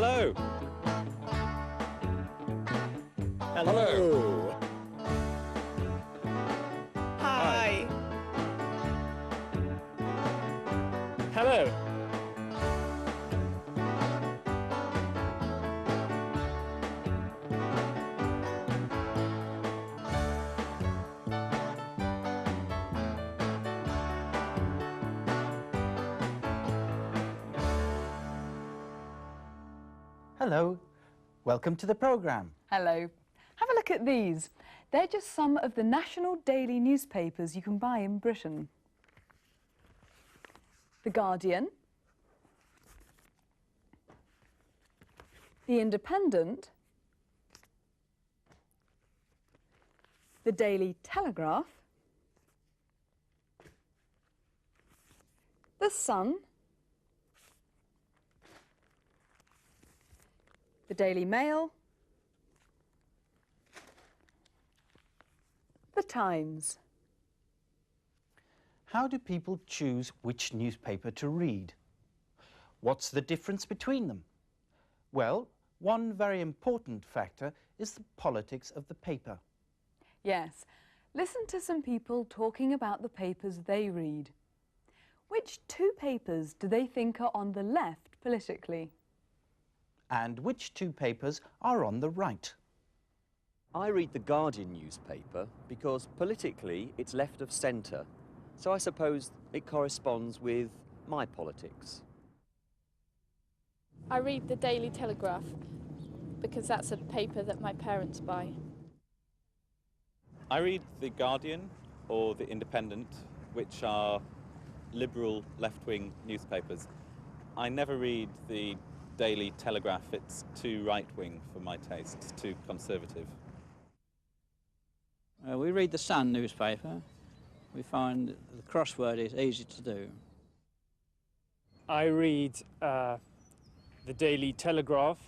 Hello. Hello. Hi. Hello. Hello. Welcome to the programme. Hello. Have a look at these. They're just some of the national daily newspapers you can buy in Britain. The Guardian, The Independent, the Daily Telegraph, the Sun, the Daily Mail, the Times. How do people choose which newspaper to read? What's the difference between them? Well, one very important factor is the politics of the paper. Yes, listen to some people talking about the papers they read. Which two papers do they think are on the left politically? And which two papers are on the right? I read the Guardian newspaper because politically it's left of centre, so I suppose it corresponds with my politics. I read the Daily Telegraph because that's a paper that my parents buy. I read the Guardian or the Independent, which are liberal left-wing newspapers. I never read the Daily Telegraph. It's too right-wing for my taste, too conservative. We read the Sun newspaper. We find the crossword is easy to do. I read the Daily Telegraph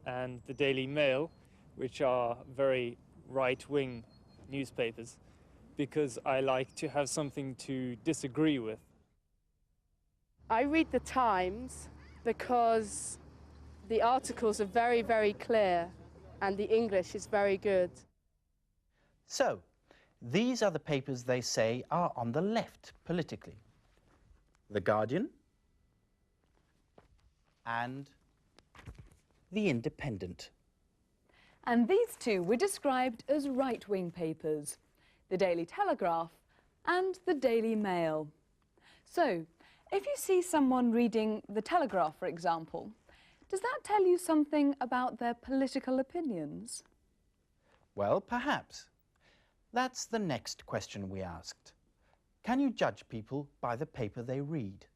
and the Daily Mail, which are very right-wing newspapers, because I like to have something to disagree with. I read the Times because the articles are very, very clear and the English is very good. So, these are the papers they say are on the left politically. The Guardian and the Independent. And these two were described as right-wing papers, the Daily Telegraph and the Daily Mail. So, if you see someone reading the Telegraph, for example, does that tell you something about their political opinions? Well, perhaps. That's the next question we asked. Can you judge people by the paper they read?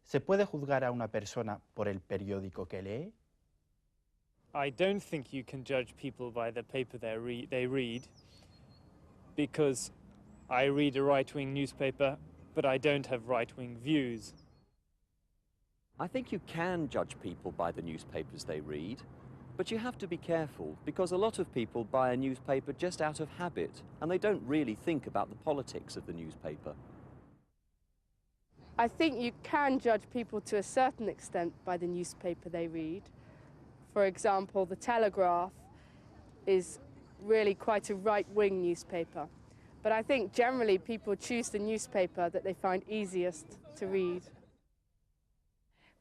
¿Se puede juzgar a una persona por el periódico que lee? I don't think you can judge people by the paper they read, because I read a right-wing newspaper, but I don't have right-wing views. I think you can judge people by the newspapers they read, but you have to be careful because a lot of people buy a newspaper just out of habit and they don't really think about the politics of the newspaper. I think you can judge people to a certain extent by the newspaper they read. For example, the Telegraph is really quite a right-wing newspaper. But I think generally people choose the newspaper that they find easiest to read.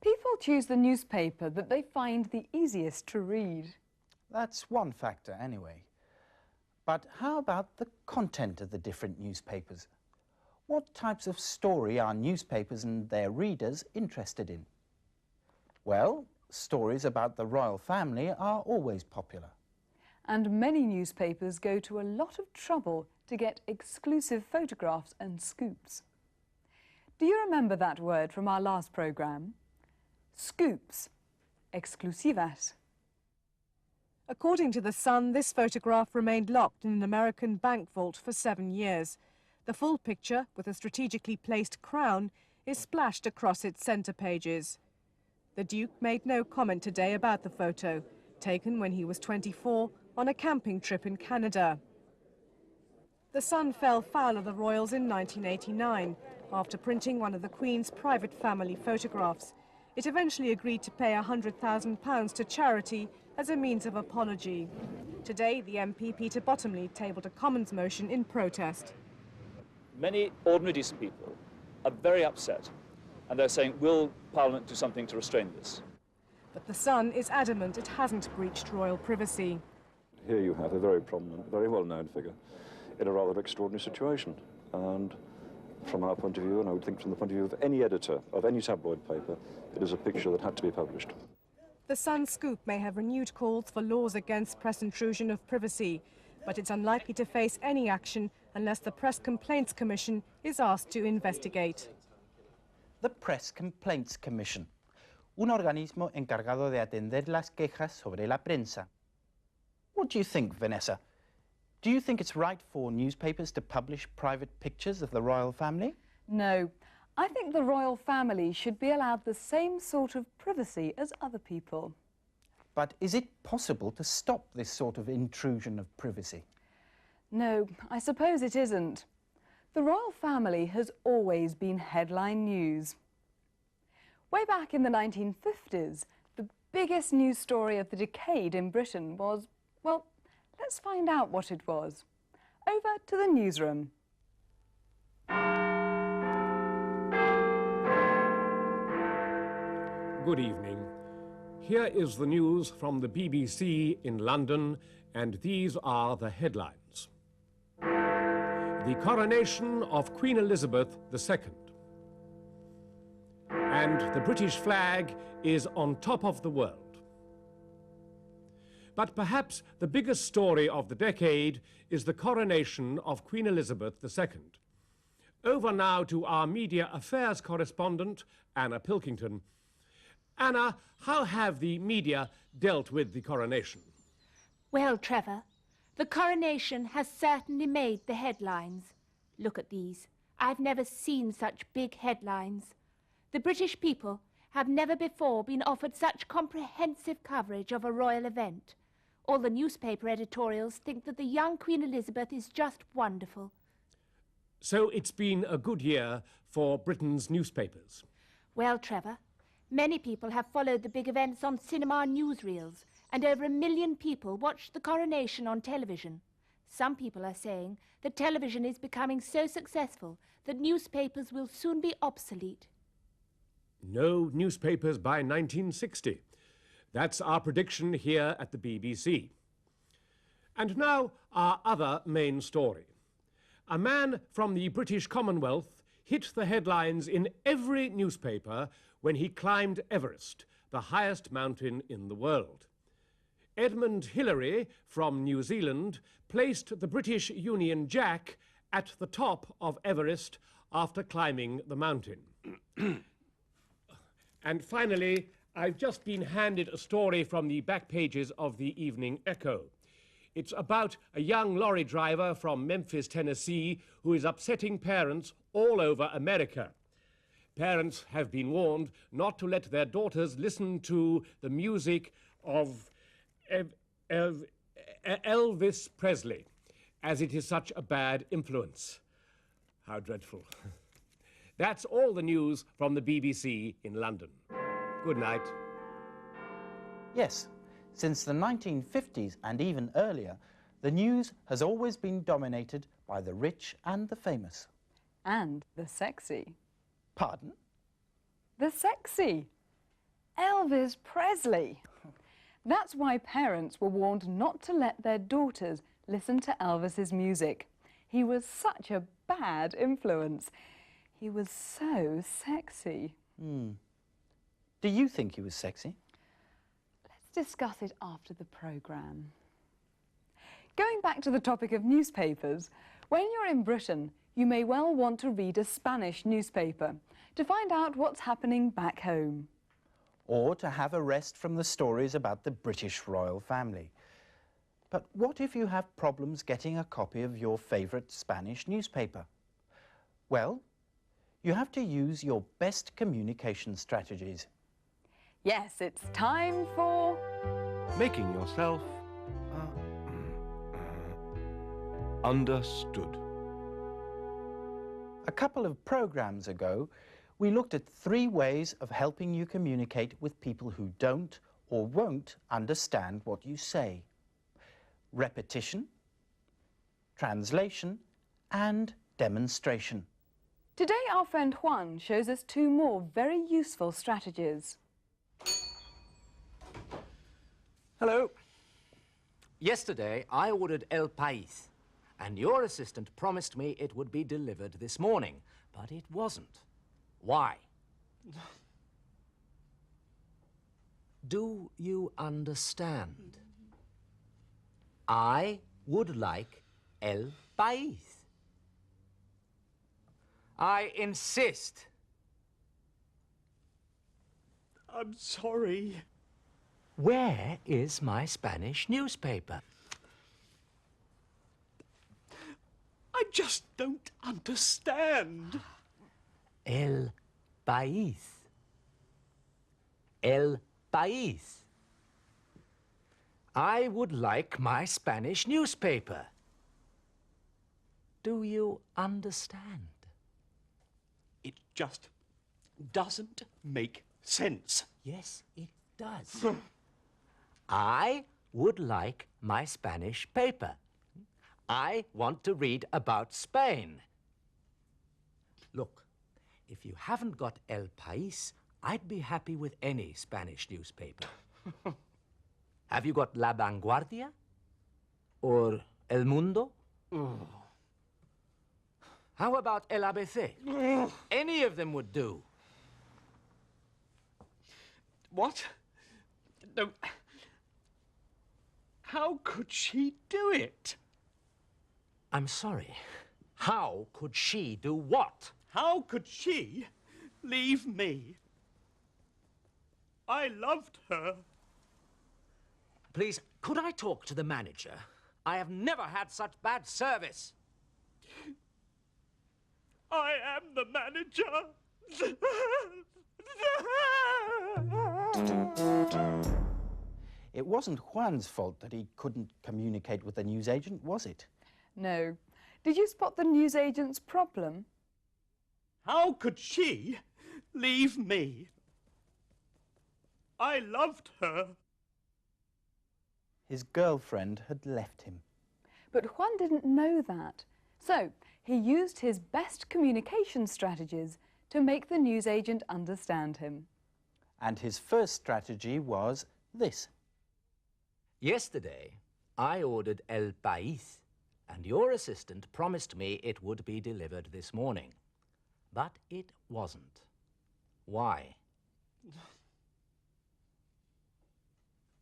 People choose the newspaper that they find the easiest to read. That's one factor anyway. But how about the content of the different newspapers? What types of story are newspapers and their readers interested in? Well, stories about the royal family are always popular. And many newspapers go to a lot of trouble to get exclusive photographs and scoops. Do you remember that word from our last programme? Scoops, exclusivas. According to The Sun, this photograph remained locked in an American bank vault for 7 years. The full picture, with a strategically placed crown, is splashed across its centre pages. The Duke made no comment today about the photo, taken when he was 24 on a camping trip in Canada. The Sun fell foul of the royals in 1989 after printing one of the Queen's private family photographs. it eventually agreed to pay £100,000 to charity as a means of apology. Today, the MP Peter Bottomley tabled a Commons motion in protest. Many ordinary decent people are very upset, and they're saying, will Parliament do something to restrain this? But the Sun is adamant it hasn't breached royal privacy. Here you have a very prominent, very well-known figure in a rather extraordinary situation. And from our point of view, and I would think from the point of view of any editor of any tabloid paper, it is a picture that had to be published. The Sun scoop may have renewed calls for laws against press intrusion of privacy, but it's unlikely to face any action unless the Press Complaints Commission is asked to investigate. The Press Complaints Commission, un organismo encargado de atender las quejas sobre la prensa. What do you think, Vanessa? Do you think it's right for newspapers to publish private pictures of the royal family? No. I think the royal family should be allowed the same sort of privacy as other people. But is it possible to stop this sort of intrusion of privacy? No, I suppose it isn't. The royal family has always been headline news. Way back in the 1950s, the biggest news story of the decade in Britain was, well, let's find out what it was. Over to the newsroom. Good evening. Here is the news from the BBC in London, and these are the headlines. The coronation of Queen Elizabeth II. And the British flag is on top of the world. But perhaps the biggest story of the decade is the coronation of Queen Elizabeth II. Over now to our media affairs correspondent, Anna Pilkington. Anna, how have the media dealt with the coronation? Well, Trevor, the coronation has certainly made the headlines. Look at these. I've never seen such big headlines. The British people have never before been offered such comprehensive coverage of a royal event. All the newspaper editorials think that the young Queen Elizabeth is just wonderful. So it's been a good year for Britain's newspapers. Well, Trevor, many people have followed the big events on cinema newsreels, and over 1 million people watched the coronation on television. Some people are saying that television is becoming so successful that newspapers will soon be obsolete. No newspapers by 1960. That's our prediction here at the BBC. And now our other main story. A man from the British Commonwealth hit the headlines in every newspaper when he climbed Everest, the highest mountain in the world. Edmund Hillary from New Zealand placed the British Union Jack at the top of Everest after climbing the mountain. And finally, I've just been handed a story from the back pages of the Evening Echo. It's about a young lorry driver from Memphis, Tennessee, who is upsetting parents all over America. Parents have been warned not to let their daughters listen to the music of Elvis Presley, as it is such a bad influence. How dreadful. That's all the news from the BBC in London. Good night. Yes, since the 1950s and even earlier, the news has always been dominated by the rich and the famous. And the sexy. Pardon? The sexy. Elvis Presley. That's why parents were warned not to let their daughters listen to Elvis's music. He was such a bad influence. He was so sexy. Do you think he was sexy? Let's discuss it after the programme. Going back to the topic of newspapers, when you're in Britain, you may well want to read a Spanish newspaper to find out what's happening back home. Or to have a rest from the stories about the British royal family. But what if you have problems getting a copy of your favourite Spanish newspaper? Well, you have to use your best communication strategies. Yes, it's time for... Making yourself understood. A couple of programmes ago, We looked at 3 ways of helping you communicate with people who don't or won't understand what you say: repetition, translation, and demonstration. Today our friend Juan shows us 2 more very useful strategies. Hello. Yesterday I ordered El País, and your assistant promised me it would be delivered this morning, but it wasn't. Why? Do you understand? I would like El País. I insist. I'm sorry. Where is my Spanish newspaper? I just don't understand. El País. El País. I would like my Spanish newspaper. Do you understand? It just doesn't make sense. Yes, it does. I would like my Spanish paper. I want to read about Spain. Look, if you haven't got El País, I'd be happy with any Spanish newspaper. Have you got La Vanguardia? Or El Mundo? How about El ABC? Any of them would do. What? No. How could she do it? I'm sorry. How could she do what? How could she leave me? I loved her. Please, could I talk to the manager? I have never had such bad service. I am the manager. It wasn't Juan's fault that he couldn't communicate with the newsagent, was it? No. Did you spot the newsagent's problem? How could she leave me? I loved her. His girlfriend had left him. But Juan didn't know that. So he used his best communication strategies to make the newsagent understand him. And his first strategy was this. Yesterday, I ordered El País, and your assistant promised me it would be delivered this morning. But it wasn't. Why?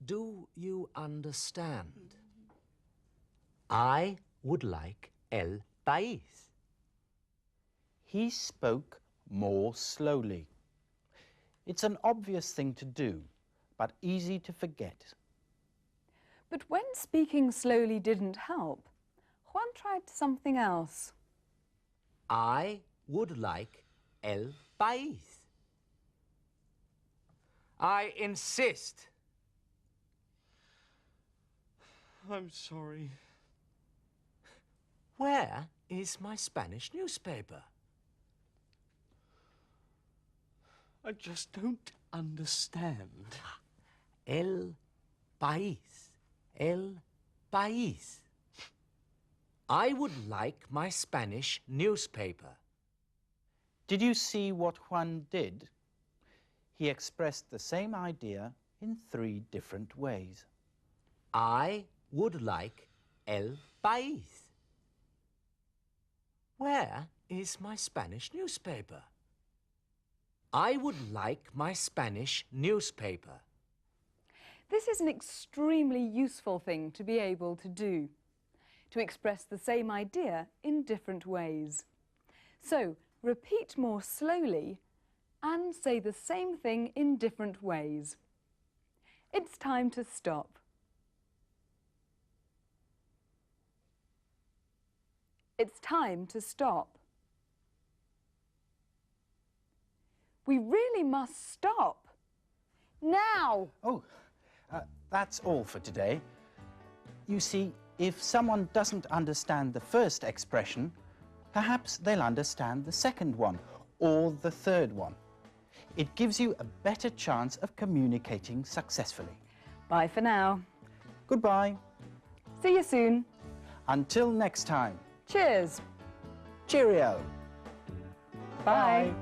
Do you understand? I would like El País. He spoke more slowly. It's an obvious thing to do, but easy to forget. But when speaking slowly didn't help, Juan tried something else. I would like El País. I insist. I'm sorry. Where is my Spanish newspaper? I just don't understand. El País. El País. I would like my Spanish newspaper. Did you see what Juan did? He expressed the same idea in 3 different ways. I would like El País. Where is my Spanish newspaper? I would like my Spanish newspaper. This is an extremely useful thing to be able to do, to express the same idea in different ways. So, repeat more slowly and say the same thing in different ways. It's time to stop. It's time to stop. We really must stop. Now! Oh, that's all for today. You see, if someone doesn't understand the first expression, perhaps they'll understand the second one, or the third one. It gives you a better chance of communicating successfully. Bye for now. Goodbye. See you soon. Until next time. Cheers. Cheerio. Bye.